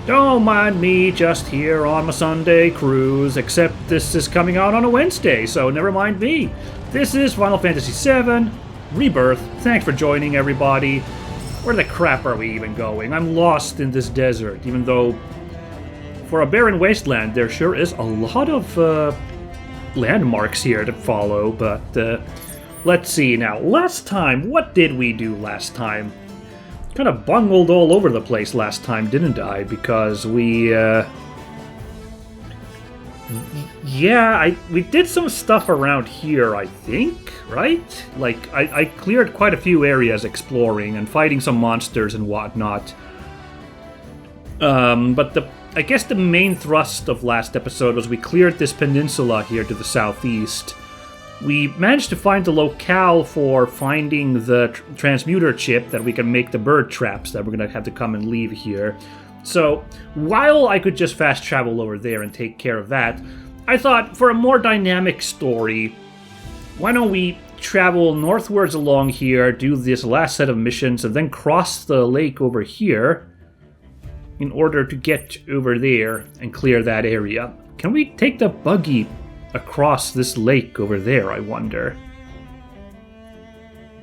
Don't mind me just here on my Sunday cruise, except this is coming out on a Wednesday, so never mind me. This is Final Fantasy VII Rebirth. Thanks for joining, everybody. Where the crap are we even going? I'm lost in this desert, even though for a barren wasteland there sure is a lot of landmarks here to follow, but let's see now. Last time, what did we do last time? Kind of bungled all over the place last time, didn't I? Because we did some stuff around here, I think, right? Like, I cleared quite a few areas exploring and fighting some monsters and whatnot. But I guess the main thrust of last episode was we cleared this peninsula here to the southeast. We managed to find the locale for finding the transmuter chip that we can make the bird traps that we're going to have to come and leave here. So, while I could just fast travel over there and take care of that, I thought for a more dynamic story, why don't we travel northwards along here, do this last set of missions, and then cross the lake over here in order to get over there and clear that area. Can we take the buggy across this lake over there, I wonder?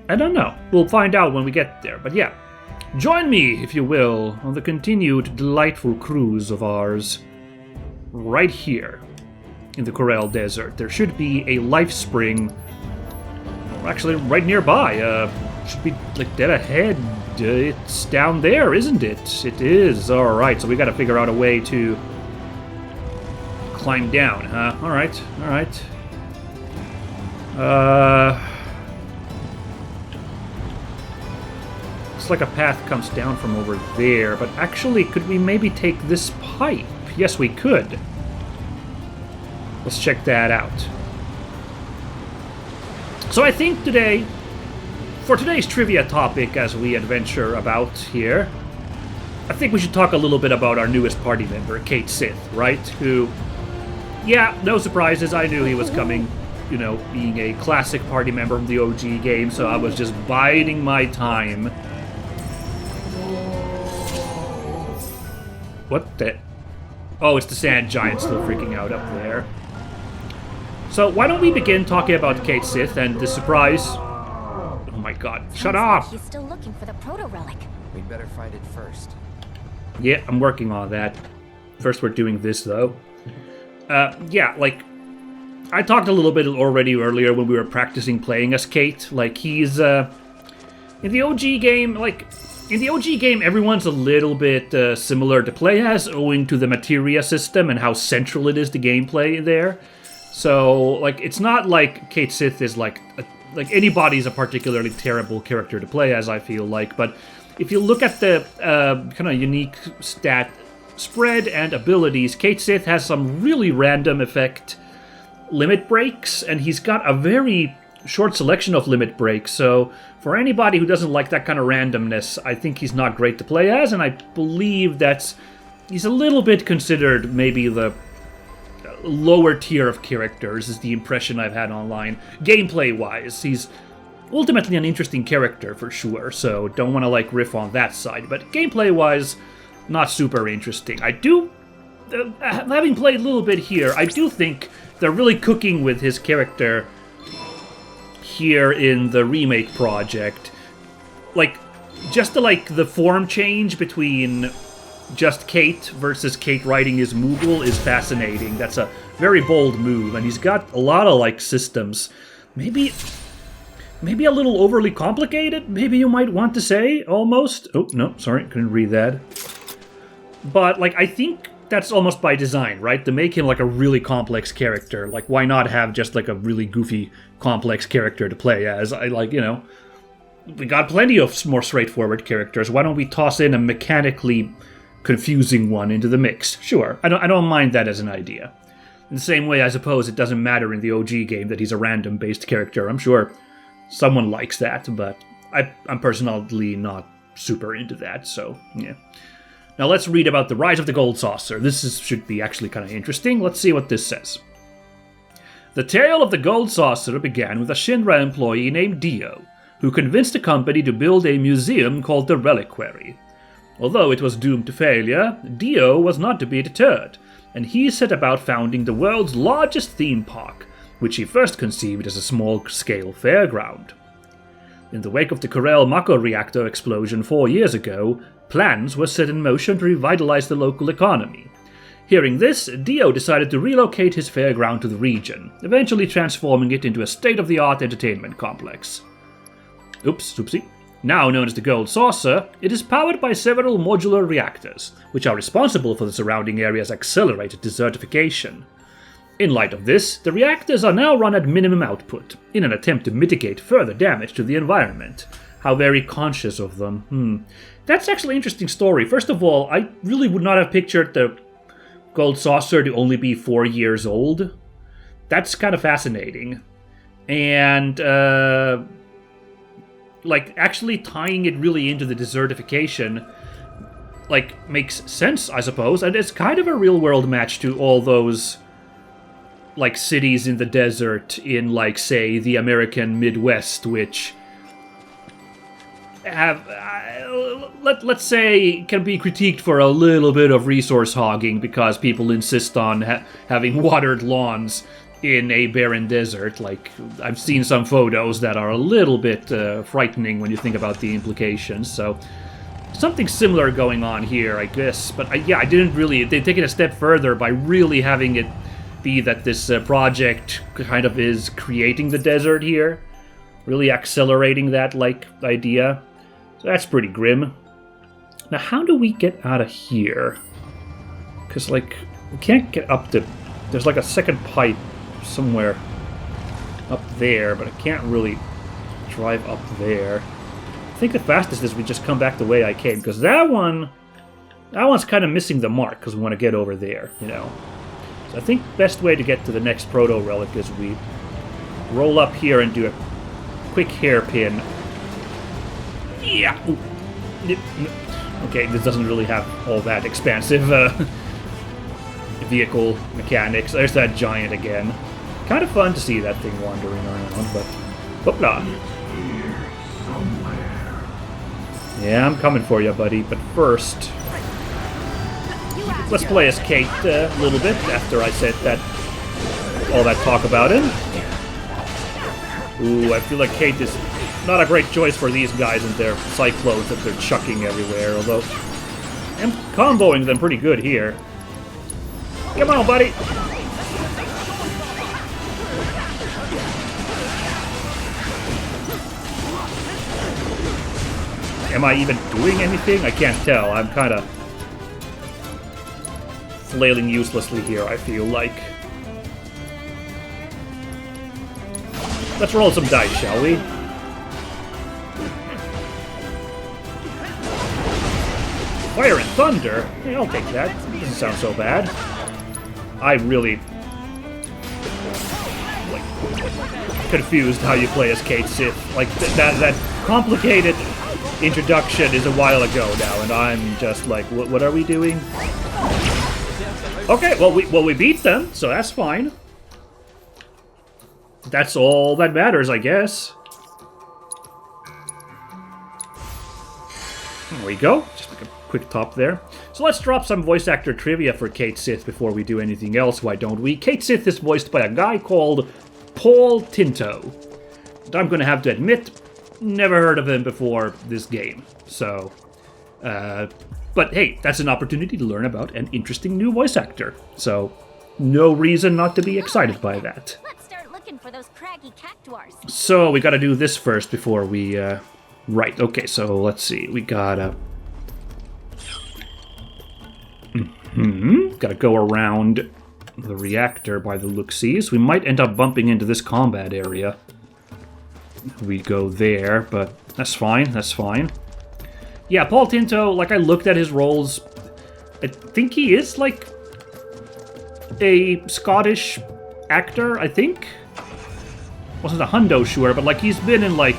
I don't know. We'll find out when we get there, but yeah. Join me, if you will, on the continued delightful cruise of ours. Right here, in the Corel Desert. There should be a life spring, actually right nearby. Should be like dead ahead. It's down there, isn't it? It is. Alright, so we gotta figure out a way to climb down, huh? Alright. Looks like a path comes down from over there, but actually, could we maybe take this pipe? Yes, we could. Let's check that out. So I think today, for today's trivia topic as we adventure about here, I think we should talk a little bit about our newest party member, Kate Sith, right? Who, yeah, no surprises, I knew he was coming, you know, being a classic party member from the OG game, so I was just biding my time. What the? Oh, it's the sand giant still freaking out up there. So why don't we begin talking about Kate Sith and the surprise... Oh my god, shut up! He's still looking for the protorelic. We'd better find it first. Yeah, I'm working on that. First we're doing this, though. Yeah, like, I talked a little bit already earlier when we were practicing playing as Kate. Like, he's, in the OG game, like, in the OG game, everyone's a little bit similar to play as, owing to the materia system and how central it is to gameplay there. So, like, it's not like Kate Sith is, like anybody's a particularly terrible character to play as, I feel like, but if you look at the kind of unique stat spread and abilities, Kate Sith has some really random effect limit breaks, and he's got a very short selection of limit breaks, so for anybody who doesn't like that kind of randomness, I think he's not great to play as, and I believe he's a little bit considered maybe the lower tier of characters, is the impression I've had online. Gameplay-wise, he's ultimately an interesting character for sure, so don't want to like riff on that side, but gameplay-wise, not super interesting. I do, having played a little bit here, I do think they're really cooking with his character here in the remake project. Like, just the form change between just Kate versus Kate riding his Moogle is fascinating. That's a very bold move, and he's got a lot of, like, systems. Maybe a little overly complicated, maybe you might want to say, almost. Oh, no, sorry, couldn't read that. But, like, I think that's almost by design, right? To make him, like, a really complex character. Like, why not have just, like, a really goofy, complex character to play as? I, like, you know, we got plenty of more straightforward characters. Why don't we toss in a mechanically confusing one into the mix? Sure, I don't mind that as an idea. In the same way, I suppose it doesn't matter in the OG game that he's a random-based character. I'm sure someone likes that, but I'm personally not super into that, so, yeah. Now let's read about the rise of the Gold Saucer. This should be actually kind of interesting. Let's see what this says. The tale of the Gold Saucer began with a Shinra employee named Dio, who convinced the company to build a museum called the Reliquary. Although it was doomed to failure, Dio was not to be deterred, and he set about founding the world's largest theme park, which he first conceived as a small-scale fairground. In the wake of the Corel Mako reactor explosion 4 years ago, plans were set in motion to revitalize the local economy. Hearing this, Dio decided to relocate his fairground to the region, eventually transforming it into a state-of-the-art entertainment complex. Oops, oopsie. Now known as the Gold Saucer, it is powered by several modular reactors, which are responsible for the surrounding area's accelerated desertification. In light of this, the reactors are now run at minimum output, in an attempt to mitigate further damage to the environment. How very conscious of them. That's actually an interesting story. First of all, I really would not have pictured the Gold Saucer to only be 4 years old. That's kind of fascinating. And, actually tying it really into the desertification, makes sense, I suppose. And it's kind of a real-world match to all those, cities in the desert in, say, the American Midwest, which have, let's say, can be critiqued for a little bit of resource hogging because people insist on having watered lawns in a barren desert. I've seen some photos that are a little bit frightening when you think about the implications, so something similar going on here, I guess. But I didn't really... They take it a step further by really having it be that this project kind of is creating the desert here, really accelerating that, idea. So that's pretty grim. Now, how do we get out of here? Because, we can't get up to... There's, a second pipe somewhere up there, but I can't really drive up there. I think the fastest is we just come back the way I came, because that one's kind of missing the mark, because we want to get over there, So I think best way to get to the next proto-relic is we roll up here and do a quick hairpin. Yeah! Ooh. Okay, this doesn't really have all that expansive vehicle mechanics. There's that giant again. Kind of fun to see that thing wandering around, but... Hoopla! Yeah, I'm coming for you, buddy, but first... Let's play as Kate a little bit after I said that... all that talk about him. Ooh, I feel like Kate is not a great choice for these guys and their cyclones that they're chucking everywhere, although... I'm comboing them pretty good here. Come on, buddy! Am I even doing anything? I can't tell. I'm kind of flailing uselessly here, I feel like. Let's roll some dice, shall we? Fire and thunder? Hey, I'll take that. Doesn't sound so bad. I really... confused how you play as Kate Sith. That complicated introduction is a while ago now, and I'm just like, what are we doing? Okay, well we beat them, so that's fine. That's all that matters, I guess. There we go. Just like a quick top there. So let's drop some voice actor trivia for Kate Sith before we do anything else, why don't we? Kate Sith is voiced by a guy called Paul Tinto. And I'm gonna have to admit, never heard of him before this game. So, but hey, that's an opportunity to learn about an interesting new voice actor. So, no reason not to be excited by that. Let's start looking for those craggy cactuars. So, we gotta do this first before we, right, okay, so let's see. We gotta... Gotta go around the reactor by the look-sees. We might end up bumping into this combat area. We go there, but that's fine, that's fine. Yeah, Paul Tinto, I looked at his roles, I think he is, a Scottish actor, I think? Wasn't a hundo sure, but, he's been in,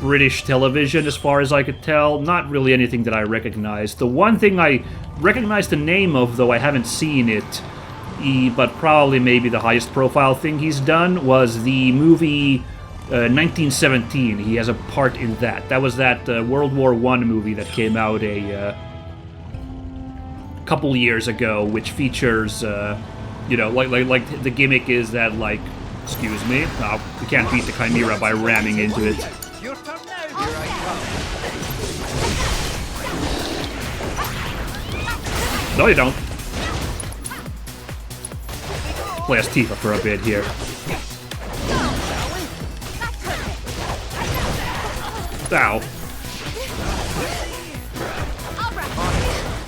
British television, as far as I could tell. Not really anything that I recognized. The one thing I recognize the name of, though I haven't seen it, but probably maybe the highest profile thing he's done, was the movie 1917. He has a part in that. That was that World War I movie that came out a couple years ago, which features, you know, like the gimmick is that, like, excuse me, no, we can't beat the Chimera by ramming into it. Your turn now. Here I come. No, you don't. Play as Tifa for a bit here. Ow.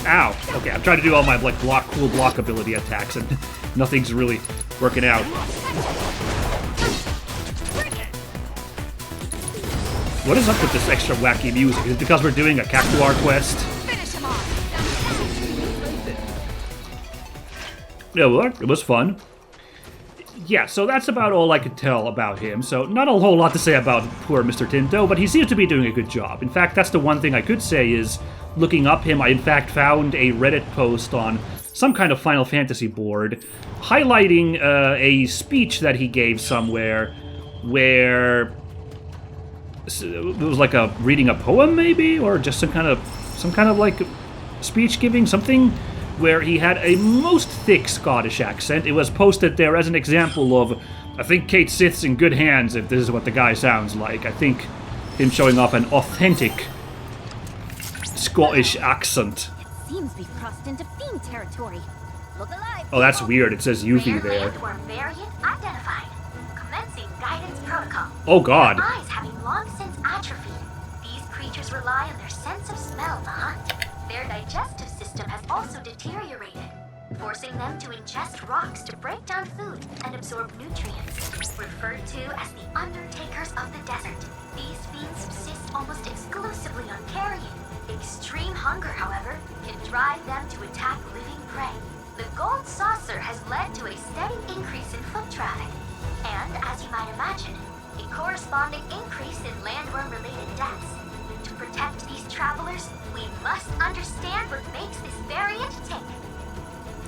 Ow. Okay, I'm trying to do all my like cool block ability attacks, and nothing's really working out. What is up with this extra wacky music? Is it because we're doing a Cactuar quest? Yeah, well, it was fun. Yeah, so that's about all I could tell about him. So not a whole lot to say about poor Mr. Tinto, but he seems to be doing a good job. In fact, that's the one thing I could say is, looking up him, I in fact found a Reddit post on some kind of Final Fantasy board highlighting a speech that he gave somewhere where it was like a reading a poem maybe, or just some kind of like speech giving something, where he had a most thick Scottish accent. It was posted there as an example of, I think Kate Sith's in good hands if this is what the guy sounds like. I think him showing off an authentic Scottish accent. It seems we've crossed into fiend territory. Look alive. Oh, that's weird. It says Yuffie there. Landworm variant identified. Commencing guidance protocol. Oh god. Their eyes having long since atrophied. These creatures rely on their sense of smell to hunt. Their digestive system has also deteriorated, forcing them to ingest rocks to break down food and absorb nutrients. Referred to as the undertakers of the desert, these fiends subsist almost exclusively on carrion. Extreme hunger, however, can drive them to attack living prey. The gold saucer has led to a steady increase in foot traffic, and, as you might imagine, a corresponding increase in landworm-related deaths. To protect these travelers, we must understand what makes this variant tick.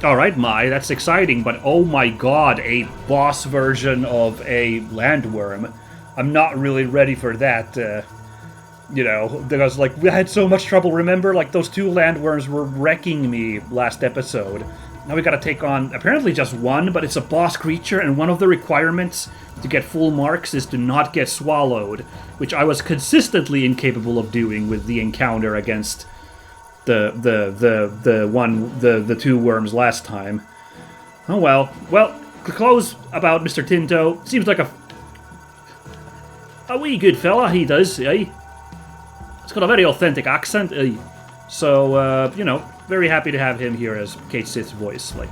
Alright, Mai, that's exciting, but oh my god, a boss version of a landworm. I'm not really ready for that, you know, because, like, we had so much trouble, remember? Like, those two landworms were wrecking me last episode. Now we gotta take on, apparently just one, but it's a boss creature, and one of the requirements to get full marks is to not get swallowed, which I was consistently incapable of doing with the encounter against the two worms last time. Oh well. Well, to close about Mr. Tinto, seems like a wee good fella, he does, eh? He's got a very authentic accent, eh? So, you know, very happy to have him here as Kate Sith's voice. Like,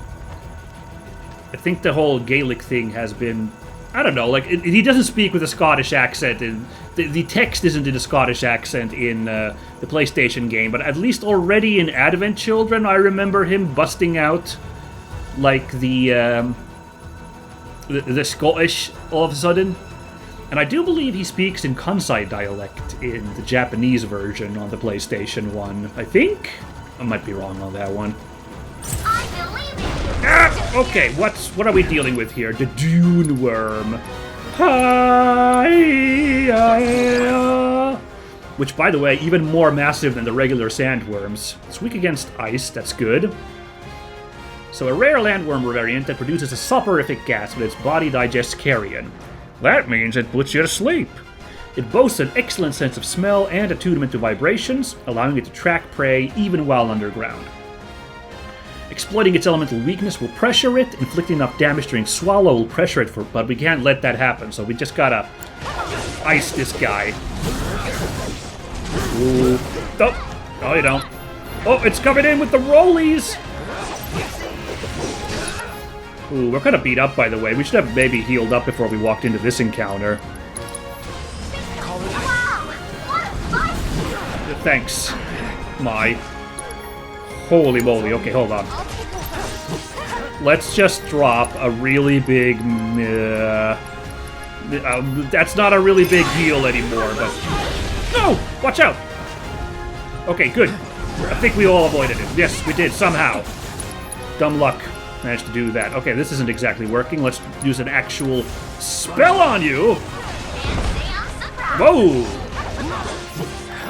I think the whole Gaelic thing has been, I don't know, like, he doesn't speak with a Scottish accent, and the text isn't in a Scottish accent in the PlayStation game, but at least already in Advent Children, I remember him busting out, like, the Scottish all of a sudden. And I do believe he speaks in Kansai dialect in the Japanese version on the PlayStation 1, I think? I might be wrong on that one. I believe in you. Ah, okay, what are we dealing with here? The Dune Worm. Hi, which, by the way, even more massive than the regular sandworms. It's weak against ice, that's good. So a rare landworm variant that produces a soporific gas when its body digests carrion. That means it puts you to sleep. It boasts an excellent sense of smell and attunement to vibrations, allowing it to track prey even while underground. Exploiting its elemental weakness will pressure it, inflicting enough damage during swallow will pressure it, but we can't let that happen, so we just gotta ice this guy. Ooh. Oh, no you don't. Oh, it's coming in with the rollies! Ooh, we're kind of beat up, by the way. We should have maybe healed up before we walked into this encounter. Wow, what a fight! Thanks, Mai. Holy moly. Okay, hold on. Let's just drop a really big... that's not a really big heal anymore, but... No! Watch out! Okay, good. I think we all avoided it. Yes, we did, somehow. Dumb luck. Managed to do that. Okay, this isn't exactly working. Let's use an actual spell on you! Whoa!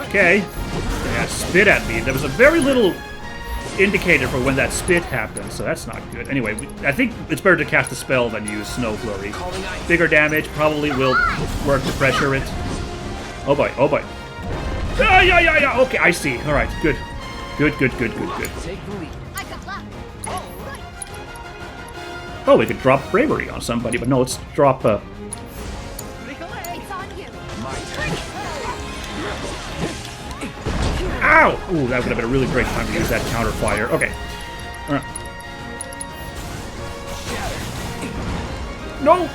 Okay. Yeah, spit at me. There was a very little indicator for when that spit happened, so that's not good. Anyway, I think it's better to cast a spell than use Snow Flurry. Bigger damage probably will work to pressure it. Oh boy, oh boy. Yeah. Okay, I see. All right, good. Good. Take the lead. I got luck. All right. Oh, we could drop Bravery on somebody, but no, let's drop... It's on you. Ow! Ooh, that would have been a really great time to use that counter fire. Okay. All right. No!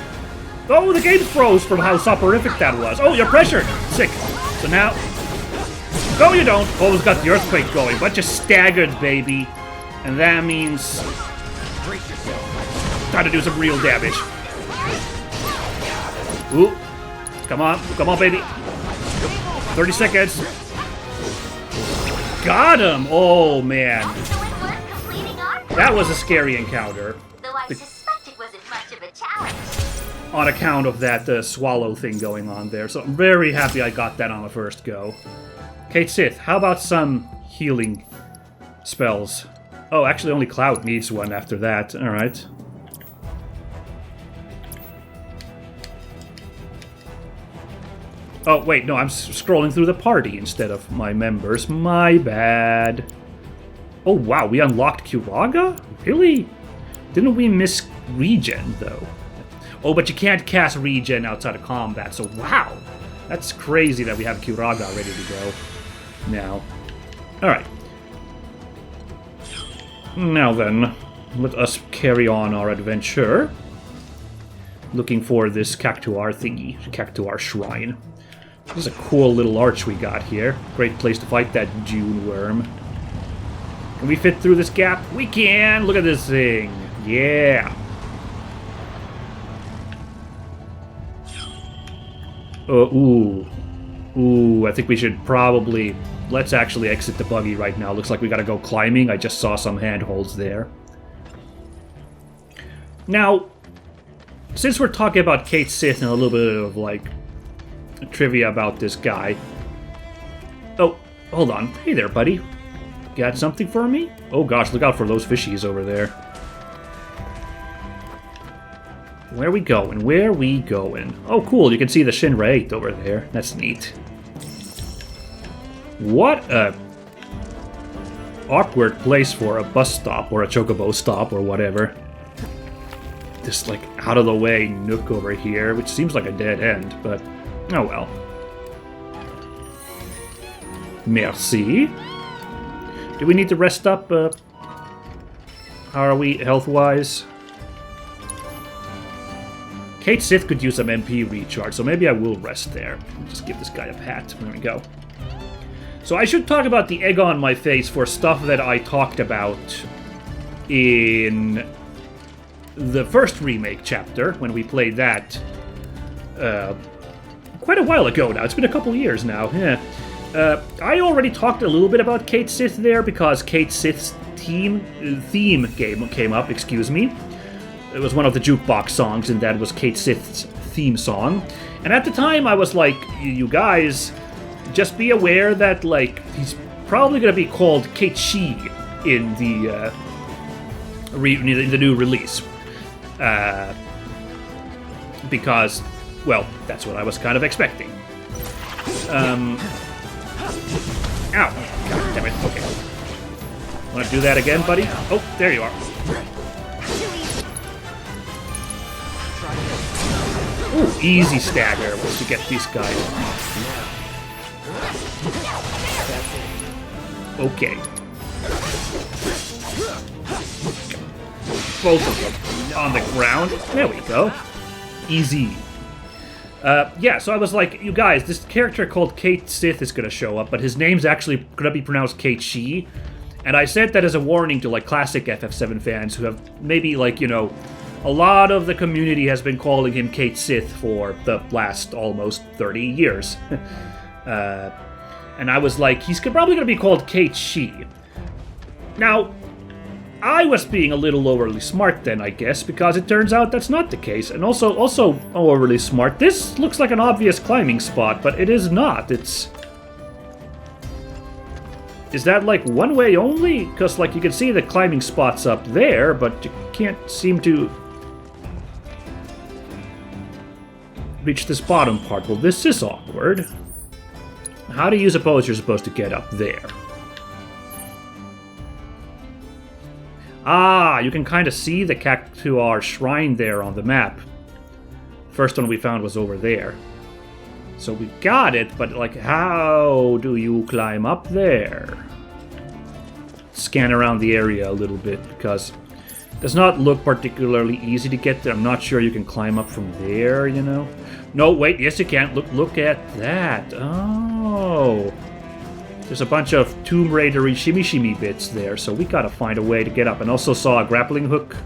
Oh, the game froze from how soporific that was. Oh, you're pressured! Sick. So now... No, you don't! Always got the earthquake going. Bunch of staggered, baby. And that means... Time to do some real damage. Ooh. Come on, baby. 30 seconds. Got him! Oh, man. Excellent work completing our That was a scary encounter. though I suspect it wasn't much of a challenge. On account of that swallow thing going on there. So I'm very happy I got that on the first go. Kate Sith, how about some healing spells? Oh, actually only Cloud needs one after that. Alright. Oh, wait, no, I'm scrolling through the party instead of my members. My bad. Oh, wow, we unlocked Curaga? Really? Didn't we miss regen, though? Oh, but you can't cast regen outside of combat, so wow. That's crazy that we have Curaga ready to go now. Alright. Now then, let us carry on our adventure. Looking for this Cactuar thingy, Cactuar shrine. This is a cool little arch we got here. Great place to fight that June worm. Can we fit through this gap? We can! Look at this thing! Yeah! Ooh. Ooh, I think we should probably... Let's actually exit the buggy right now. Looks like we gotta go climbing. I just saw some handholds there. Now, since we're talking about Kate Sith and a little bit of, like, trivia about this guy... Oh, hold on. Hey there, buddy. Got something for me? Oh gosh, look out for those fishies over there. Where we going? Where we going? Oh, cool. You can see the Shinra 8 over there. That's neat. What a awkward place for a bus stop or a chocobo stop or whatever. This, like, out-of-the-way nook over here, which seems like a dead end, but oh well. Merci. Do we need to rest up? How are we health-wise? Kate Sith could use some MP recharge, so maybe I will rest there. Just give this guy a pat. There we go. So I should talk about the egg on my face for stuff that I talked about in the first remake chapter, when we played that quite a while ago now. It's been a couple years now. Yeah. I already talked a little bit about Kate Sith there, because Kate Sith's theme came up, excuse me. It was one of the jukebox songs, and that was Kate Sith's theme song. And at the time, I was like, you guys, just be aware that, like, he's probably going to be called Kate Shi in the new release. Because, well, that's what I was kind of expecting. Ow. God damn it. Okay. Want to do that again, buddy? Oh, there you are. Ooh, easy stagger once you get these guys. Okay. Both of them on the ground. There we go. Easy. Yeah, so I was like, you guys, this character called Kate Sith is going to show up, but his name's actually going to be pronounced Kate Shi. And I said that as a warning to, like, classic FF7 fans who have maybe, like, you know, a lot of the community has been calling him Kate Sith for the last almost 30 years. And I was like, he's probably going to be called Kate Shi. Now, I was being a little overly smart then, I guess, because it turns out that's not the case. And also overly smart. This looks like an obvious climbing spot, but it is not. It's... Is that, like, one way only? Because, like, you can see the climbing spots up there, but you can't seem to reach this bottom part. Well, this is awkward. How do you suppose you're supposed to get up there? Ah, you can kind of see the Cactuar shrine there on the map. First one we found was over there. So we got it, but like, how do you climb up there? Scan around the area a little bit, because it does not look particularly easy to get there. I'm not sure you can climb up from there, you know? No, wait, yes you can. Look at that. Oh. There's a bunch of Tomb Raider-y shimmy bits there, so we gotta find a way to get up. And also saw a grappling hook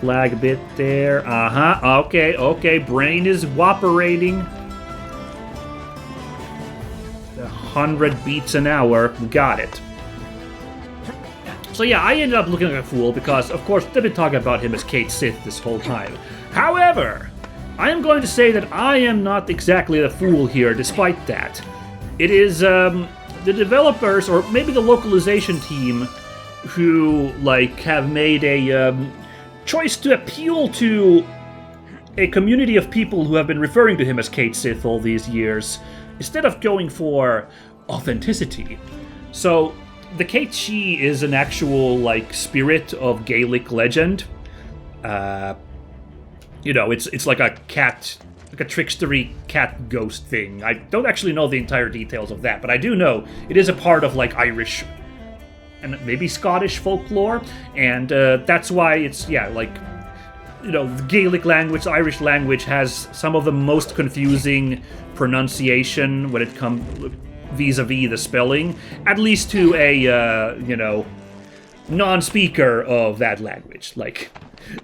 flag bit there. Uh-huh, okay, brain is cooperating. 100 beats an hour, got it. So yeah, I ended up looking like a fool because, of course, they've been talking about him as Cait Sith this whole time. However, I am going to say that I am not exactly the fool here, despite that. It is, the developers, or maybe the localization team, who, like, have made a choice to appeal to a community of people who have been referring to him as Cait Sith all these years, instead of going for authenticity. So, the Cait Sith is an actual, like, spirit of Gaelic legend. You know, it's like a cat... like a trickstery cat ghost thing. I don't actually know the entire details of that, but I do know it is a part of, like, Irish and maybe Scottish folklore, and that's why it's, yeah, like, you know, the Gaelic language, the Irish language has some of the most confusing pronunciation when it comes vis-a-vis the spelling, at least to a, you know, non-speaker of that language. Like...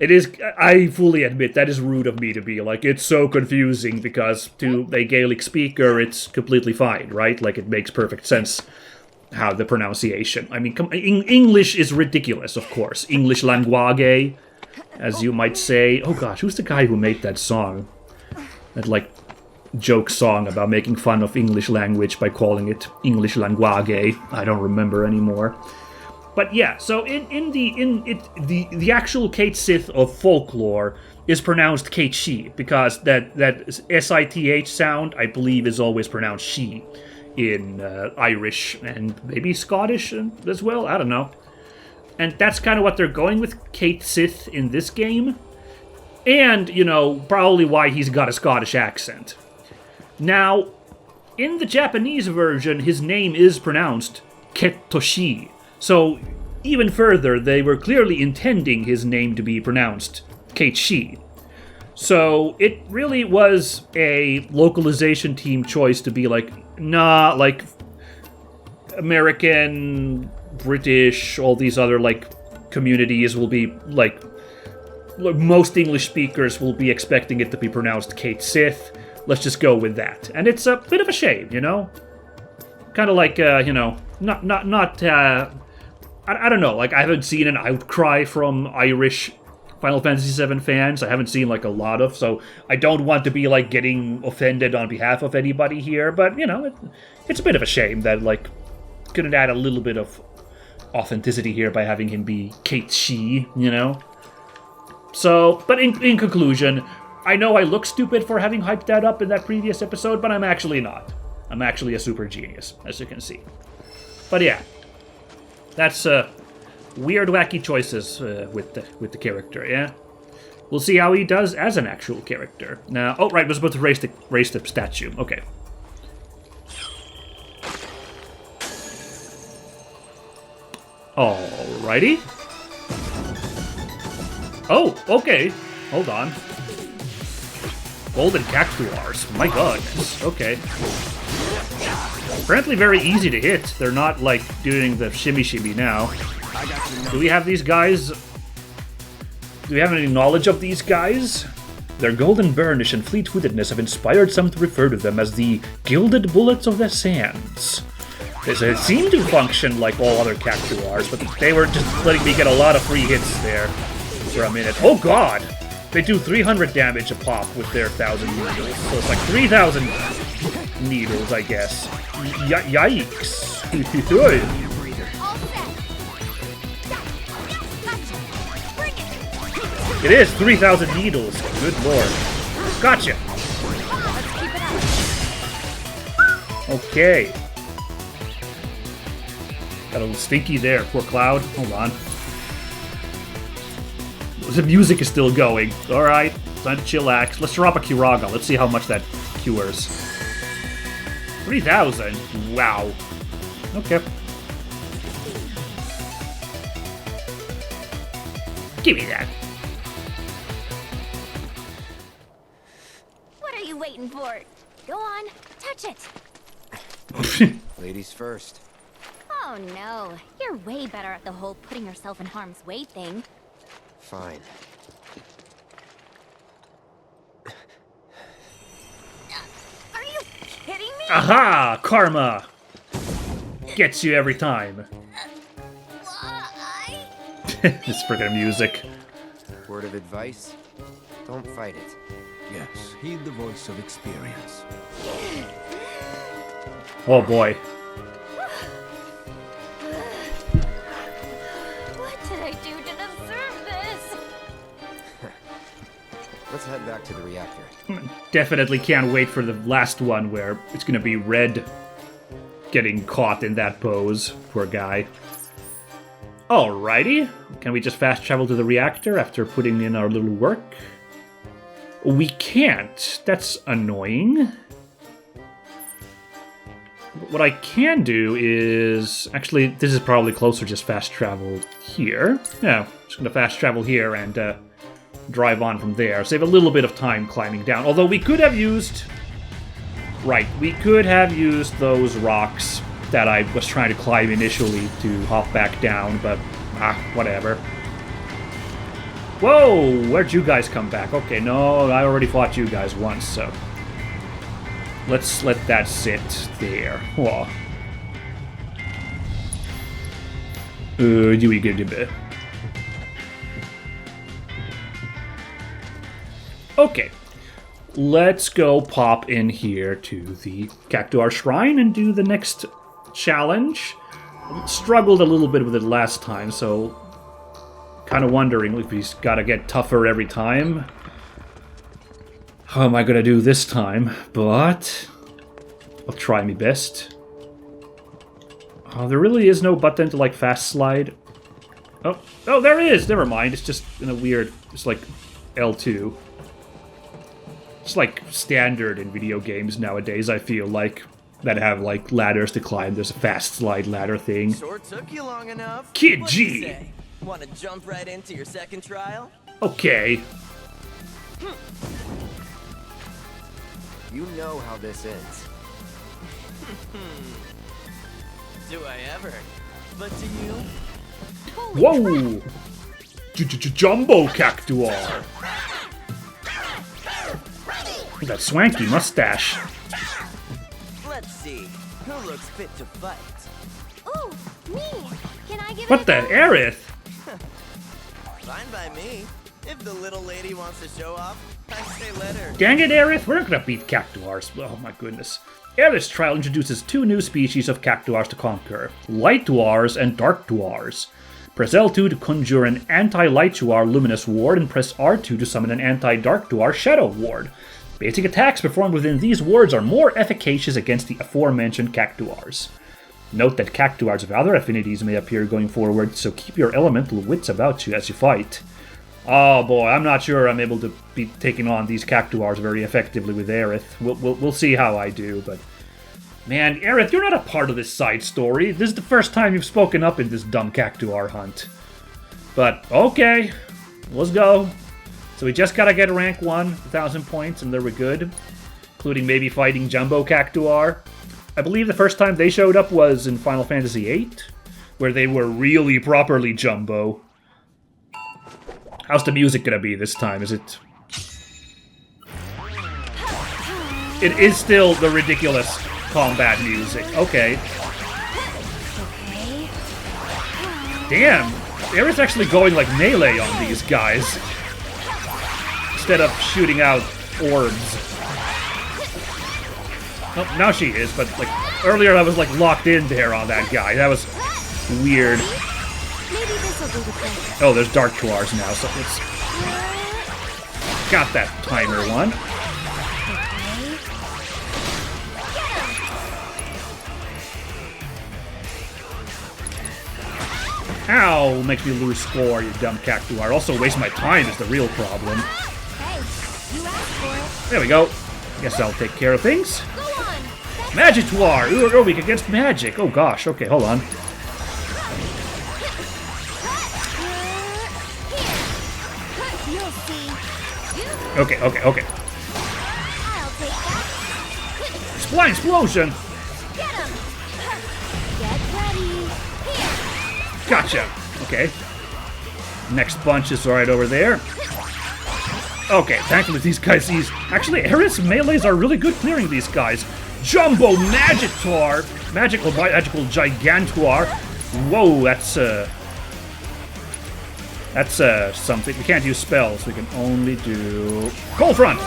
It is, I fully admit, that is rude of me to be like, it's so confusing, because to a Gaelic speaker, it's completely fine, right? Like, it makes perfect sense how the pronunciation. I mean, English is ridiculous, of course. English language, as you might say. Oh gosh, who's the guy who made that song? That, like, joke song about making fun of English language by calling it English language. I don't remember anymore. But yeah, so the actual Cait Sith of folklore is pronounced Cait Sith, because that SITH sound, I believe, is always pronounced she in Irish and maybe Scottish as well. I don't know. And that's kind of what they're going with Cait Sith in this game. And, you know, probably why he's got a Scottish accent. Now, in the Japanese version, his name is pronounced Ketoshi. So, even further, they were clearly intending his name to be pronounced Cait Sith. So, it really was a localization team choice to be like, nah, like, American, British, all these other, like, communities will be, like, most English speakers will be expecting it to be pronounced Cait Sith. Let's just go with that. And it's a bit of a shame, you know? Kind of like, you know, I don't know, like, I haven't seen an outcry from Irish Final Fantasy VII fans. I haven't seen, like, a lot of, so I don't want to be, like, getting offended on behalf of anybody here, but, you know, it's a bit of a shame that, like, couldn't add a little bit of authenticity here by having him be Cait Sith, you know? So, but in conclusion, I know I look stupid for having hyped that up in that previous episode, but I'm actually not. I'm actually a super genius, as you can see. But yeah. That's weird, wacky choices with the character, yeah? We'll see how he does as an actual character. Now, oh, right, we're supposed to raise the statue. Okay. Alrighty. Oh, okay. Hold on. Golden Cactuars. My goodness. Okay. Apparently very easy to hit. They're not, like, doing the shimmy now. Do we have these guys? Do we have any knowledge of these guys? Their golden burnish and fleet-footedness have inspired some to refer to them as the Gilded Bullets of the Sands. It seemed to function like all other Cactuars, but they were just letting me get a lot of free hits there for a minute. Oh god! They do 300 damage a pop with their 1,000 needles, so it's like 3,000 needles, I guess. Yikes! It is 3,000 needles. Good lord. Gotcha. Okay. Got a little stinky there. Poor Cloud. Hold on. The music is still going. Alright. Time to chillax. Let's drop a Kiraga. Let's see how much that cures. 3,000? Wow. Okay. Give me that. What are you waiting for? Go on, touch it. Ladies first. Oh no, you're way better at the whole putting yourself in harm's way thing. Fine. Are you kidding me? Aha! Karma! Gets you every time. Why? This freaking music. Word of advice? Don't fight it. Yes, heed the voice of experience. Oh boy. What did I do to deserve this? Let's head back to the reactor. Definitely can't wait for the last one where it's gonna be Red getting caught in that pose. Poor guy. Alrighty. Can we just fast travel to the reactor after putting in our little work? We can't. That's annoying. What I can do is... Actually, this is probably closer, just fast travel here. Yeah, just gonna fast travel here and drive on from there. Save a little bit of time climbing down. Although we could have used... Right, we could have used those rocks that I was trying to climb initially to hop back down, but whatever. Whoa, where'd you guys come back? Okay, no, I already fought you guys once, so... Let's let that sit there. Whoa. Do we get a bit? Okay. Let's go pop in here to the Cactuar Shrine and do the next challenge. Struggled a little bit with it last time, so kind of wondering if he's got to get tougher every time. How am I going to do this time? But I'll try my best. Oh, there really is no button to, like, fast slide. Oh, there is! Never mind. It's just in a weird... It's like L2. It's like standard in video games nowadays, I feel like. That have, like, ladders to climb. There's a fast slide ladder thing. Sure took you long enough. Kid What'd you G! say? Want to jump right into your second trial? Okay. You know how this ends. Do I ever? But do you? Whoa! Jumbo Cactuar! That swanky mustache. Let's see. Who looks fit to fight? Ooh, me! Can I get What the? Aerith? Fine by me. If the little lady wants to show off, I say let her. Dang it, Aerith, we're not gonna beat Cactuars. Oh my goodness. Aerith's trial introduces two new species of Cactuars to conquer. Light Dwars and Dark Dwars. Press L2 to conjure an anti-Light Dwar Luminous Ward, and press R2 to summon an anti-Dark Dwar Shadow Ward. Basic attacks performed within these wards are more efficacious against the aforementioned Cactuars. Note that Cactuars of other affinities may appear going forward, so keep your elemental wits about you as you fight. Oh boy, I'm not sure I'm able to be taking on these Cactuars very effectively with Aerith. We'll see how I do, but... Man, Aerith, you're not a part of this side story. This is the first time you've spoken up in this dumb Cactuar hunt. But, okay. Let's go. So we just gotta get rank 1, 1,000 points, and then we're good. Including maybe fighting Jumbo Cactuar. I believe the first time they showed up was in Final Fantasy VIII, where they were really properly Jumbo. How's the music gonna be this time? Is it... It is still the ridiculous combat music. Okay. Damn, Aerith's actually going like melee on these guys instead of shooting out orbs. Oh, now she is, but like earlier I was like locked in there on that guy. That was weird. Maybe this'll do the trick. Oh, there's dark Tuars now, so let's... Got that timer one. Ow, makes me lose score, you dumb Cactuar. Also waste my time is the real problem. Hey, you asked for it. There we go. Guess I'll take care of things. Go on. Magituar! You're weak against magic. Oh gosh, okay, hold on. You'll see. Okay. I'll take that. Spline Explosion! Get him. Get ready. Here. Gotcha. Okay. Next bunch is right over there. Okay, thankfully these guys use... Actually, Aerith's melees are really good clearing these guys. Jumbo Magitar! Magical Gigantuar. Whoa, that's something. We can't use spells. We can only do... Cold Front!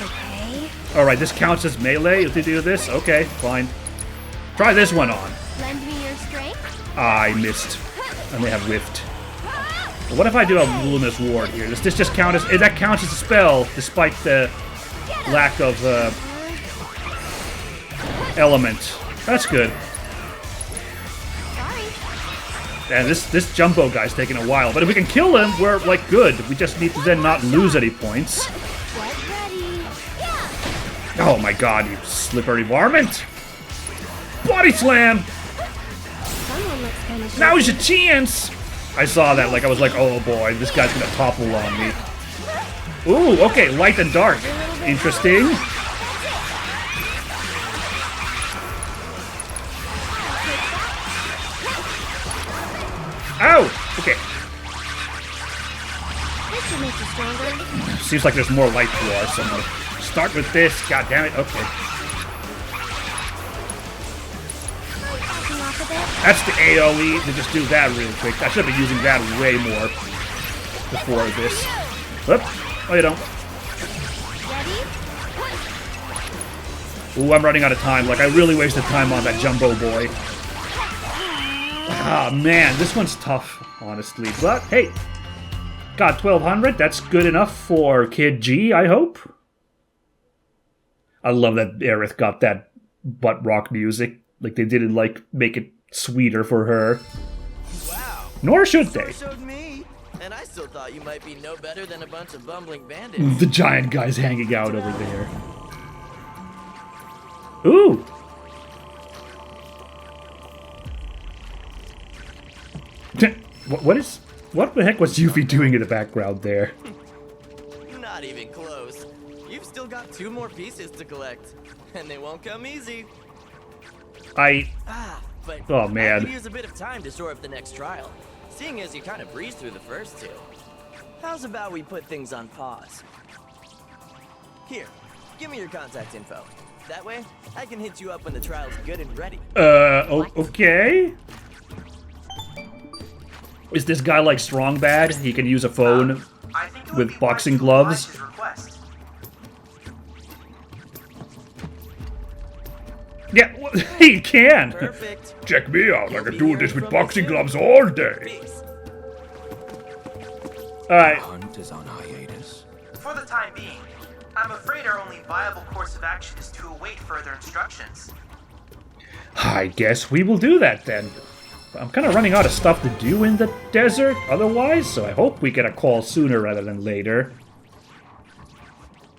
Okay. Alright, this counts as melee if they do this? Okay, fine. Try this one on. Lend me your strength. I missed. I may have whiffed. But what if I do a Luminous Ward here? Does this just count as... That counts as a spell, despite the lack of element. That's good. Sorry. And this Jumbo guy's taking a while. But if we can kill him, we're, like, good. We just need to then not lose any points. Get ready. Yeah. Oh my god, you slippery varmint! Body Slam! Someone looks kind of Now's your chance! I saw that, like, I was like, oh boy, this guy's gonna topple on me. Ooh, okay, light and dark. Interesting. Ow! Okay. This should make you stronger. Seems like there's more light to us, so I'm gonna start with this. God damn it, okay. Backing off a bit. That's the AoE, to just do that real quick. I should have been using that way more before this. Whoop. Oh, you don't. Ready? Ooh, I'm running out of time. Like, I really wasted time on that Jumbo boy. Ah, man, this one's tough, honestly. But, hey, got 1200. That's good enough for Kid G, I hope. I love that Aerith got that butt rock music. Like, they didn't, like, make it sweeter for her. Wow. Nor should they. Showed me, and I still thought you might be no better than a bunch of bumbling bandits. The giant guy's hanging out over there. Ooh! What the heck was Yuffie doing in the background there? Not even close. You've still got 2 more pieces to collect, and they won't come easy. But Oh, man. I could use a bit of time to shore up the next trial, seeing as you kind of breezed through the first 2. How's about we put things on pause? Here, give me your contact info. That way, I can hit you up when the trial's good and ready. Okay. Is this guy like strong bad? He can use a phone with boxing gloves? Yeah, he can. Perfect. Check me out. I can do this with boxing gloves all day. Peace. Alright. Hunt is on hiatus. For the time being, I'm afraid our only viable course of action is to await further instructions. I guess we will do that then. I'm kind of running out of stuff to do in the desert otherwise, so I hope we get a call sooner rather than later.